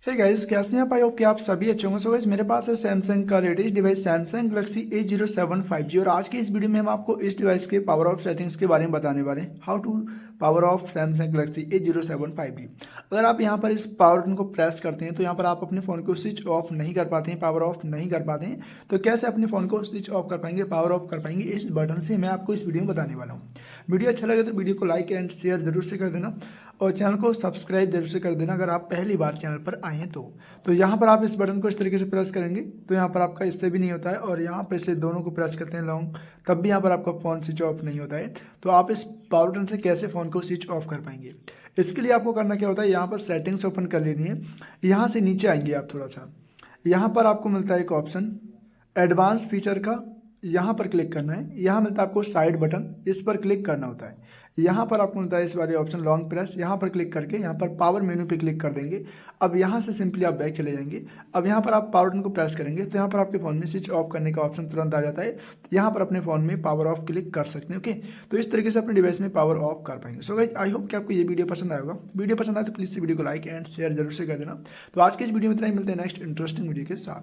Hey guys, कैसे हैं आप? आई होप कि आप सभी अच्छे होंगे। सो गाइस, मेरे पास है सैमसंग का latest device Samsung Galaxy A07 5G और आज की इस वीडियो में हम आपको इस डिवाइस के पावर ऑफ सेटिंग्स के बारे में बताने वाले हैं। How to power off Samsung Galaxy A07 5G। अगर आप यहाँ पर इस पावर बटन को प्रेस करते हैं तो यहाँ पर आप अपने फ़ोन को स्विच ऑफ नहीं कर पाते हैं, पावर ऑफ नहीं कर पाते हैं। तो कैसे अपने फ़ोन को स्विच ऑफ कर पाएंगे, पावर ऑफ कर पाएंगे, इस बटन से मैं आपको इस वीडियो में बताने वाला हूँ। वीडियो अच्छा लगे तो वीडियो को लाइक एंड शेयर जरूर से कर देना और चैनल को सब्सक्राइब जरूर से कर देना अगर आप पहली बार चैनल पर आए हैं तो यहाँ पर आप इस बटन को इस तरीके से प्रेस करेंगे तो यहाँ पर आपका इससे भी नहीं होता है और यहाँ पर से दोनों को प्रेस करते हैं लॉन्ग, तब भी यहाँ पर आपका फ़ोन स्विच ऑफ नहीं होता है। तो आप इस पावर बटन से कैसे फ़ोन को स्विच ऑफ कर पाएंगे, इसके लिए आपको करना क्या होता है, यहाँ पर सेटिंग्स ओपन कर लेनी है। यहाँ से नीचे आएंगे आप थोड़ा सा, यहाँ पर आपको मिलता है एक ऑप्शन एडवांस फीचर का, यहाँ पर क्लिक करना है। यहाँ मिलता है आपको साइड बटन, इस पर क्लिक करना होता है। यहाँ पर आपको मिलता है इस वाले ऑप्शन लॉन्ग प्रेस, यहाँ पर क्लिक करके यहाँ पर पावर मेनू पे क्लिक कर देंगे। अब यहाँ से सिंपली आप बैक चले जाएंगे। अब यहाँ पर आप पावर बटन को प्रेस करेंगे तो यहाँ पर आपके फ़ोन में स्विच ऑफ करने का ऑप्शन तुरंत आ जाता है। यहाँ पर अपने फ़ोन में पावर ऑफ क्लिक कर सकते हैं। ओके, तो इस तरीके से अपने डिवाइस में पावर ऑफ कर पाएंगे। सो गाइस, आई होप कि आपको ये वीडियो पसंद आएगा। वीडियो पसंद आए तो प्लीज़ वीडियो को लाइक एंड शेयर जरूर से कर देना। तो आज के इस वीडियो में इतना ही, मिलते हैं नेक्स्ट इंटरेस्टिंग वीडियो के साथ।